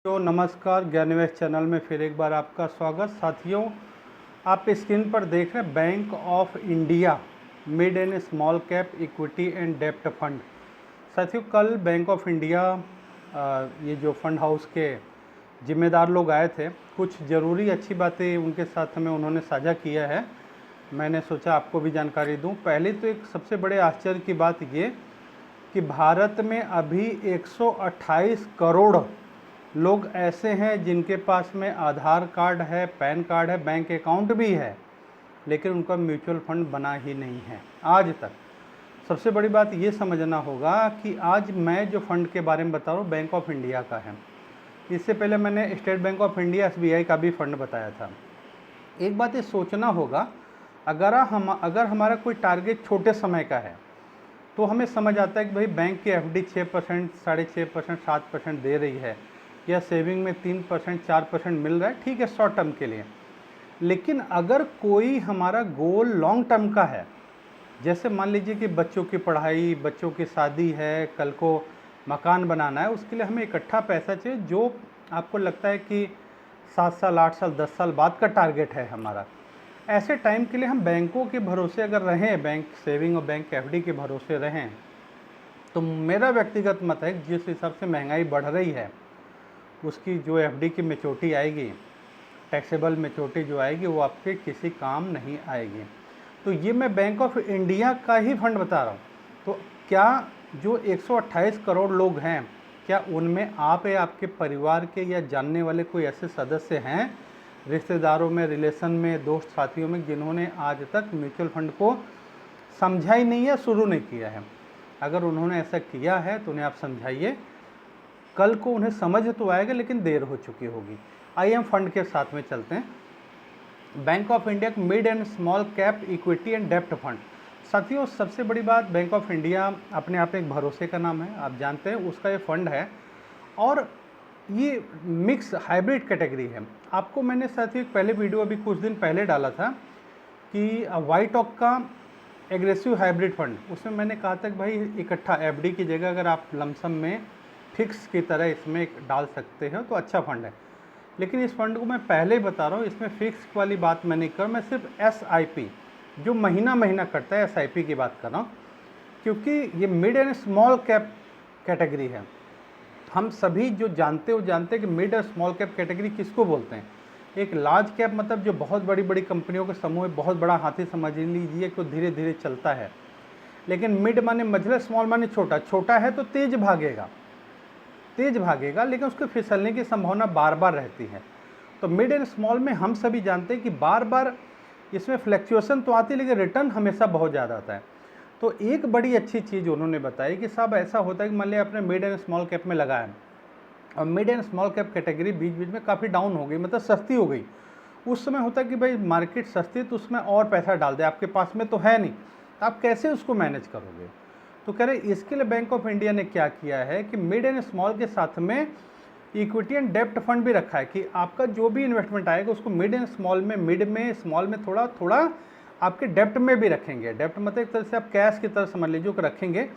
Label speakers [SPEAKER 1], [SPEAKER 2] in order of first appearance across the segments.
[SPEAKER 1] तो नमस्कार, ज्ञानवेश चैनल में फिर एक बार आपका स्वागत। साथियों, आप स्क्रीन पर देख रहे हैं Bank of India mid and small cap equity and डेप्ट फंड। साथियों, कल बैंक ऑफ इंडिया ये जो फंड हाउस के जिम्मेदार लोग आए थे, कुछ ज़रूरी अच्छी बातें उनके साथ में उन्होंने साझा किया है। मैंने सोचा आपको भी जानकारी दूं। पहले तो एक सबसे बड़े आश्चर्य की बात ये कि भारत में अभी 128 करोड़ लोग ऐसे हैं जिनके पास में आधार कार्ड है, पैन कार्ड है, बैंक अकाउंट भी है, लेकिन उनका म्यूचुअल फंड बना ही नहीं है आज तक। सबसे बड़ी बात ये समझना होगा कि आज मैं जो फंड के बारे में बता रहा हूँ बैंक ऑफ इंडिया का है। इससे पहले मैंने state bank of India SBI का भी फंड बताया था। एक बात ये सोचना होगा, अगर हमारा कोई टारगेट छोटे समय का है तो हमें समझ आता है कि भाई बैंक की FD 6%, 6.5%, 7% दे रही है, या सेविंग में 3%, 4% मिल रहा है, ठीक है शॉर्ट टर्म के लिए। लेकिन अगर कोई हमारा गोल लॉन्ग टर्म का है, जैसे मान लीजिए कि बच्चों की पढ़ाई, बच्चों की शादी है, कल को मकान बनाना है, उसके लिए हमें इकट्ठा पैसा चाहिए जो आपको लगता है कि 7 साल, 8 साल, 10 साल बाद का टारगेट है हमारा। ऐसे टाइम के लिए हम बैंकों के भरोसे अगर रहें, बैंक सेविंग और बैंक FD के भरोसे रहें, तो मेरा व्यक्तिगत मत है जिस हिसाब से महंगाई बढ़ रही है, उसकी जो FD की मैच्योरिटी आएगी, टैक्सेबल मैच्योरिटी जो आएगी, वो आपके किसी काम नहीं आएगी। तो ये मैं बैंक ऑफ इंडिया का ही फंड बता रहा हूँ। तो क्या जो 128 करोड़ लोग हैं, क्या उनमें आप या आपके परिवार के या जानने वाले कोई ऐसे सदस्य हैं, रिश्तेदारों में, रिलेशन में, दोस्त साथियों में, जिन्होंने आज तक म्यूचुअल फंड को समझा ही नहीं है, शुरू नहीं किया है? अगर उन्होंने ऐसा किया है तो उन्हें आप समझाइए। कल को उन्हें समझ तो आएगा, लेकिन देर हो चुकी होगी। आइए हम फंड के साथ में चलते हैं। Bank of India mid and small cap equity and डेप्ट फंड। साथियों, सबसे बड़ी बात, बैंक ऑफ इंडिया अपने आप में एक भरोसे का नाम है, आप जानते हैं। उसका ये फंड है और ये मिक्स हाइब्रिड कैटेगरी है। आपको मैंने साथियों एक पहले वीडियो अभी कुछ दिन पहले डाला था कि वाइट ऑक का एग्रेसिव हाइब्रिड फंड, उसमें मैंने कहा था कि भाई इकट्ठा FD की जगह अगर आप लमसम में फिक्स की तरह इसमें डाल सकते हो तो अच्छा फंड है। लेकिन इस फंड को मैं पहले ही बता रहा हूँ, इसमें फिक्स वाली बात मैं नहीं कर रहा, मैं सिर्फ SIP जो महीना महीना करता है SIP की बात कर रहा हूँ, क्योंकि ये mid and small cap category है। हम सभी जो जानते हैं कि मिड और स्मॉल कैप कैटेगरी किसको बोलते हैं। एक लार्ज कैप मतलब जो बहुत बड़ी बड़ी कंपनियों के समूह में बहुत बड़ा हाथी समझ लीजिए कि धीरे धीरे चलता है। लेकिन मिड माने मझला, स्मॉल माने छोटा। छोटा है तो तेज भागेगा, लेकिन उसके फिसलने की संभावना बार बार रहती है। तो मिड एंड स्मॉल में हम सभी जानते हैं कि बार बार इसमें फ्लैक्चुएशन तो आती है, लेकिन रिटर्न हमेशा बहुत ज़्यादा आता है। तो एक बड़ी अच्छी चीज़ उन्होंने बताई कि साहब ऐसा होता है कि मान लिया आपने मिड एंड स्मॉल कैप में लगाया और mid and small cap category बीच बीच में काफ़ी डाउन हो गई, मतलब सस्ती हो गई। उस समय होता है कि भाई मार्केट सस्ती है तो उसमें और पैसा डाल दे, आपके पास में तो है नहीं, तो आप कैसे उसको मैनेज करोगे? तो कह रहे इसके लिए बैंक ऑफ इंडिया ने क्या किया है कि मिड एंड स्मॉल के साथ में इक्विटी एंड डेप्ट फंड भी रखा है कि आपका जो भी इन्वेस्टमेंट आएगा उसको मिड एंड स्मॉल में, मिड में, स्मॉल में थोड़ा थोड़ा आपके डेप्ट में भी रखेंगे। डेप्ट मतलब एक तरह से आप कैश की तरह समझ लीजिए कि रखेंगे।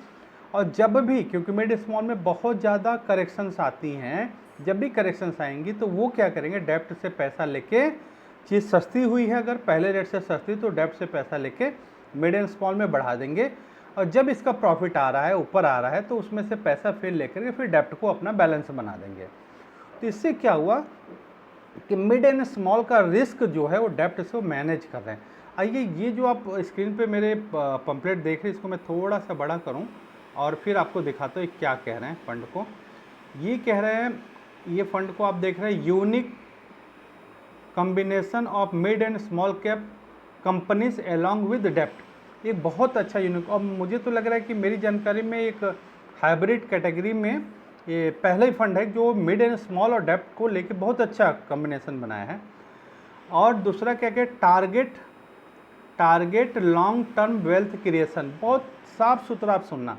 [SPEAKER 1] और जब भी, क्योंकि मिड स्मॉल में बहुत ज़्यादा करेक्शंस आती हैं, जब भी करेक्शंस आएंगी तो वो क्या करेंगे, डेप्ट से पैसा लेके, चीज़ सस्ती हुई है अगर पहले रेट से सस्ती, तो डेप्ट से पैसा लेके मिड एंड स्मॉल में बढ़ा देंगे। और जब इसका प्रॉफिट आ रहा है, ऊपर आ रहा है, तो उसमें से पैसा फिर लेकर के फिर डेप्ट को अपना बैलेंस बना देंगे। तो इससे क्या हुआ कि मिड एंड स्मॉल का रिस्क जो है वो डेप्ट से वो मैनेज कर रहे हैं। आइए, ये जो आप स्क्रीन पे मेरे पंपलेट देख रहे हैं, इसको मैं थोड़ा सा बड़ा करूं और फिर आपको दिखाता हूँ क्या कह रहे हैं फंड को। ये कह रहे हैं, ये फंड को आप देख रहे हैं, unique combination of mid and small cap companies along with डेप्ट। एक बहुत अच्छा यूनिक, और मुझे तो लग रहा है कि मेरी जानकारी में एक हाइब्रिड कैटेगरी में ये पहला ही फंड है जो मिड एंड स्मॉल और डेप्ट को लेके बहुत अच्छा कॉम्बिनेशन बनाया है। और दूसरा क्या क्या, target long term wealth creation. बहुत साफ सुथरा आप सुनना,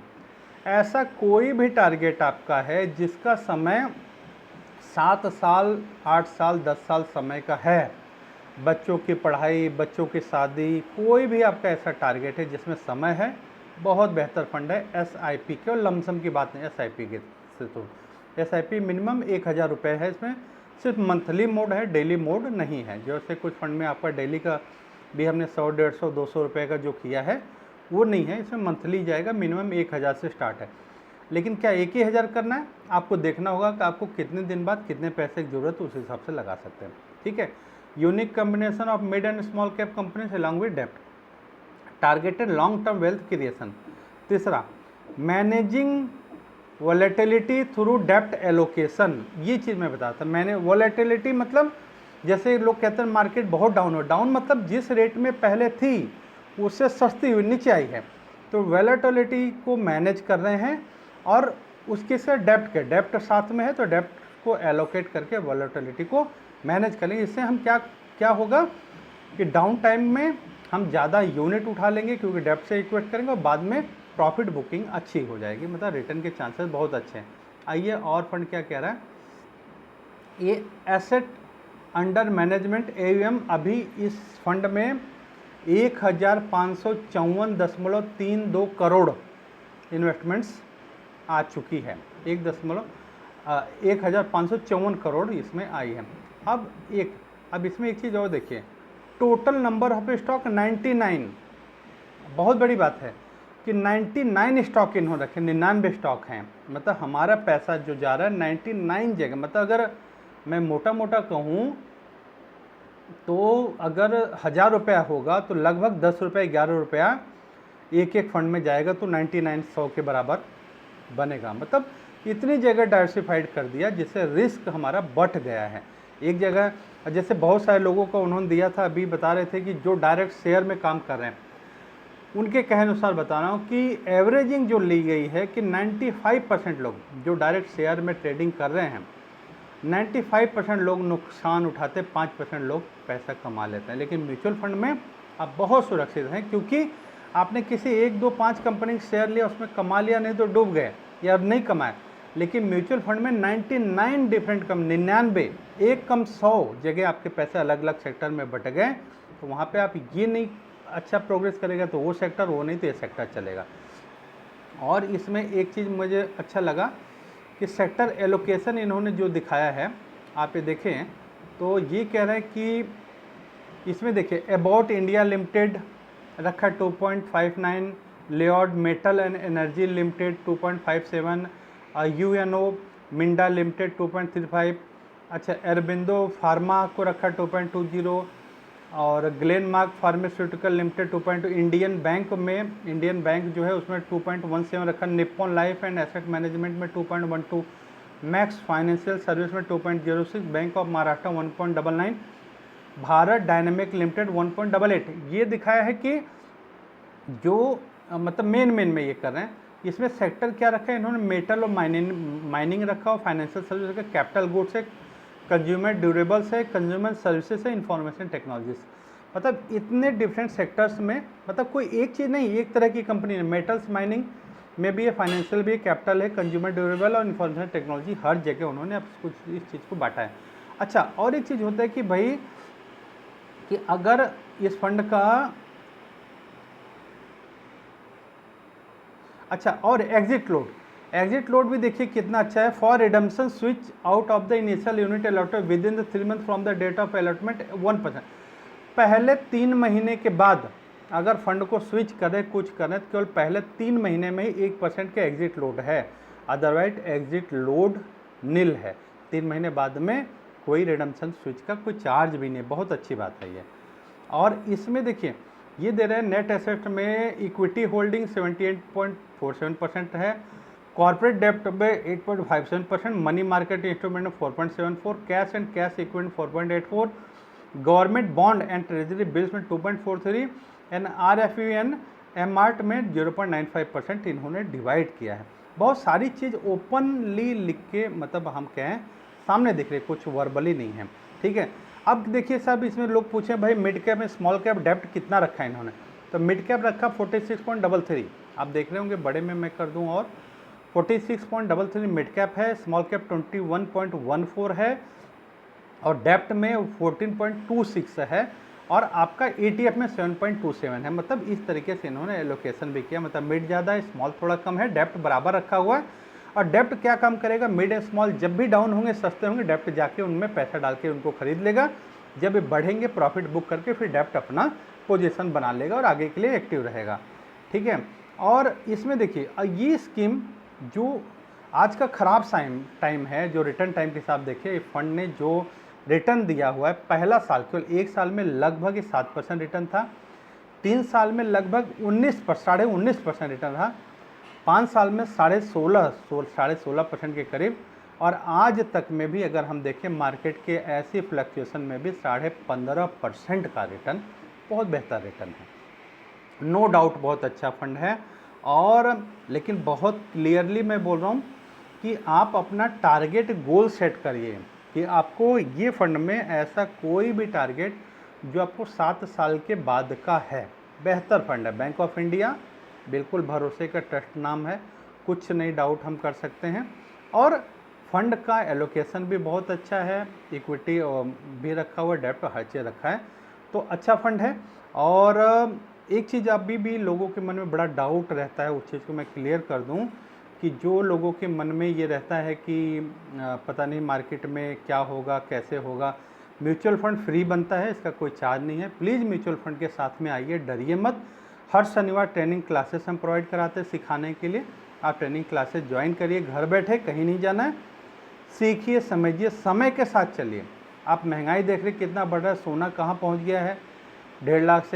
[SPEAKER 1] ऐसा कोई भी टारगेट आपका है जिसका समय 7 साल, 8 साल, 10 साल समय का है, बच्चों की पढ़ाई, बच्चों की शादी, कोई भी आपका ऐसा टारगेट है जिसमें समय है, बहुत बेहतर फंड है SIP के। और लमसम की बात नहीं, SIP के से तो SIP मिनिमम 1000 रुपये है। इसमें सिर्फ मंथली मोड है, डेली मोड नहीं है। जैसे कुछ फंड में आपका डेली का भी हमने 100, 150, 200 रुपये का जो किया है वो नहीं है, इसमें मंथली जाएगा, मिनिमम 1000 से स्टार्ट है। लेकिन क्या एक ही हज़ार करना है? आपको देखना होगा कि आपको कितने दिन बाद कितने पैसे की ज़रूरत है, उस हिसाब से लगा सकते हैं। ठीक है। Unique combination of mid and small cap companies along with डेप्ट, targeted long term wealth creation. तीसरा, मैनेजिंग वॉलेटिलिटी थ्रू डेप्ट एलोकेशन। ये चीज़ मैं बताता, मैंने वॉलेटिलिटी मतलब जैसे लोग कहते हैं मार्केट बहुत डाउन हो, डाउन मतलब जिस रेट में पहले थी उससे सस्ती हुई, नीचे आई है, तो वॉलेटिलिटी को मैनेज कर रहे हैं। और उसके से डेप्ट साथ में है, तो डेप्ट को एलोकेट करके वॉलेटिलिटी को मैनेज करेंगे। इससे हम क्या होगा कि डाउन टाइम में हम ज़्यादा यूनिट उठा लेंगे क्योंकि डेप्ट से इक्वेट करेंगे, और बाद में प्रॉफिट बुकिंग अच्छी हो जाएगी, मतलब रिटर्न के चांसेस बहुत अच्छे हैं। आइए और फंड क्या कह रहा है। ये एसेट अंडर मैनेजमेंट AUM अभी इस फंड में 1554.32 करोड़ इन्वेस्टमेंट्स आ चुकी है। 1554 करोड़ इसमें आई है। अब इसमें एक चीज़ और देखिए, टोटल नंबर ऑफ स्टॉक 99। बहुत बड़ी बात है कि 99 स्टॉक इन्होंने रखे, 99 स्टॉक हैं, मतलब हमारा पैसा जो जा रहा है 99 जगह। मतलब अगर मैं मोटा कहूँ तो अगर 1000 रुपया होगा तो लगभग 10 रुपये 11 रुपया एक फंड में जाएगा, तो 99 100 के बराबर बनेगा। मतलब इतनी जगह डाइवर्सिफाइड कर दिया जिससे रिस्क हमारा बढ़ गया है। एक जगह जैसे बहुत सारे लोगों को उन्होंने दिया था, अभी बता रहे थे कि जो डायरेक्ट शेयर में काम कर रहे हैं उनके कहे अनुसार बता रहा हूँ कि एवरेजिंग जो ली गई है कि 95% लोग जो डायरेक्ट शेयर में ट्रेडिंग कर रहे हैं, 95% लोग नुकसान उठाते, 5% लोग पैसा कमा लेते हैं। लेकिन म्यूचुअल फंड में आप बहुत सुरक्षित हैं, क्योंकि आपने किसी 1, 2, 5 कंपनी का शेयर लिया, उसमें कमा लिया, नहीं तो डूब गए या अब नहीं कमाए। लेकिन म्यूचुअल फंड में 99 डिफरेंट 99 एक कम 100 जगह आपके पैसे अलग अलग सेक्टर में बट गए, तो वहाँ पे आप ये नहीं अच्छा प्रोग्रेस करेगा तो वो सेक्टर, वो नहीं तो ये सेक्टर चलेगा। और इसमें एक चीज़ मुझे अच्छा लगा कि सेक्टर एलोकेशन इन्होंने जो दिखाया है, आप ये देखें तो ये कह रहे हैं कि इसमें देखिए अबाउट इंडिया लिमिटेड रखा 2.59, Lloyds metal and energy limited 2.57, UNO Minda limited 2.35, अच्छा अरबिंदो फार्मा को रखा 2.20, और Glenmark pharmaceutical limited 2.2, Indian bank जो है उसमें 2.17 रखा, Nippon life and asset management में 2.12, मैक्स फाइनेंशियल सर्विस में 2.06, bank of Maharashtra 1.99, Bharat dynamic limited 1.88। ये दिखाया है कि जो मतलब मेन में ये कर रहे हैं। इसमें सेक्टर क्या रखा है इन्होंने, मेटल और माइनिंग रखा, और फाइनेंशियल सर्विस रखा, कैपिटल गुड्स है, कंज्यूमर ड्यूरेबल्स है, कंज्यूमर सर्विसेज है, इंफॉर्मेशन टेक्नोलॉजीज। मतलब इतने डिफरेंट सेक्टर्स में, मतलब कोई एक चीज़ नहीं, एक तरह की कंपनी है। मेटल्स माइनिंग में भी है, फाइनेंशियल भी है, कैपिटल है, कंज्यूमर ड्यूरेबल और इंफॉर्मेशन टेक्नोलॉजी, हर जगह उन्होंने अब कुछ इस चीज़ को बांटा है। अच्छा, और एक चीज़ होता है कि भाई कि अगर इस फंड का अच्छा, और एग्जिट लोड भी देखिए कितना अच्छा है। For redemption switch out of the initial unit allotted within the 3 month from the date of allotment 1%। पहले 3 महीने के बाद अगर फंड को स्विच करें, कुछ करें, तो केवल पहले 3 महीने में ही 1% का एग्जिट लोड है, अदरवाइज एग्जिट लोड नील है। 3 महीने बाद में कोई रिडम्पशन स्विच का कोई चार्ज भी नहीं, बहुत अच्छी बात है ये। और इसमें देखिए ये दे रहे हैं नेट एसेट में इक्विटी होल्डिंग 78.47% है, कॉर्पोरेट डेप्ट में 8.57%, मनी मार्केट इंस्ट्रूमेंट में 4.74, cash and cash equivalent 4.84, government bond and treasury bills में 2.43 एंड RFU एंड एमआर्ट में 0.95% इन्होंने डिवाइड किया है। बहुत सारी चीज़ ओपनली लिख के मतलब हम कहें सामने दिख रहे, कुछ वर्बली नहीं है। ठीक है, अब देखिए साहब इसमें लोग पूछे भाई मिड कैप में स्मॉल कैप डेप्ट कितना रखा है इन्होंने, तो मिड कैप रखा 46.33, आप देख रहे होंगे बड़े में मैं कर दूं, और 46.33 मिड कैप है, स्मॉल कैप 21.14 है, और डेप्ट में 14.26 है, और आपका ETF में 7.27 है। मतलब इस तरीके से इन्होंने एलोकेशन भी किया, मतलब मिड ज़्यादा है, स्मॉल थोड़ा कम है, डेप्ट बराबर रखा हुआ है। और डेप्ट क्या काम करेगा, मिड एंड स्मॉल जब भी डाउन होंगे, सस्ते होंगे, डेप्ट जाके उनमें पैसा डाल के उनको खरीद लेगा। जब ये बढ़ेंगे प्रॉफिट बुक करके फिर डेप्ट अपना पोजीशन बना लेगा और आगे के लिए एक्टिव रहेगा। ठीक है, और इसमें देखिए ये स्कीम जो आज का ख़राब टाइम है, जो रिटर्न टाइम के हिसाब देखिए फंड ने जो रिटर्न दिया हुआ है, पहला साल केवल 1 साल में लगभग 7% रिटर्न था, 3 साल में लगभग 19% रिटर्न था, 5 साल में 16.5% के करीब, और आज तक में भी अगर हम देखें मार्केट के ऐसी फ्लक्चुएशन में भी 15.5% का रिटर्न, बहुत बेहतर रिटर्न है। नो डाउट बहुत अच्छा फंड है, और लेकिन बहुत क्लियरली मैं बोल रहा हूँ कि आप अपना टारगेट गोल सेट करिए कि आपको ये फंड में ऐसा कोई भी टारगेट जो आपको 7 साल के बाद का है। बेहतर फंड है, बैंक ऑफ इंडिया बिल्कुल भरोसे का ट्रस्ट नाम है, कुछ नहीं डाउट हम कर सकते हैं, और फंड का एलोकेशन भी बहुत अच्छा है, इक्विटी भी रखा हुआ है, डेप्ट हर चीज़ रखा है, तो अच्छा फंड है। और एक चीज़ अभी भी लोगों के मन में बड़ा डाउट रहता है, उस चीज़ को मैं क्लियर कर दूं कि जो लोगों के मन में ये रहता है कि पता नहीं मार्केट में क्या होगा, कैसे होगा। म्यूचुअल फंड फ्री बनता है, इसका कोई चार्ज नहीं है। प्लीज़ म्यूचुअल फंड के साथ में आइए, डरिए मत। हर शनिवार ट्रेनिंग क्लासेस हम प्रोवाइड कराते हैं सिखाने के लिए, आप ट्रेनिंग क्लासेस ज्वाइन करिए, घर बैठे, कहीं नहीं जाना है, सीखिए, समझिए, समय के साथ चलिए। आप महंगाई देख रहे कितना बढ़ रहा है, सोना कहाँ पहुँच गया है, 1.5 लाख से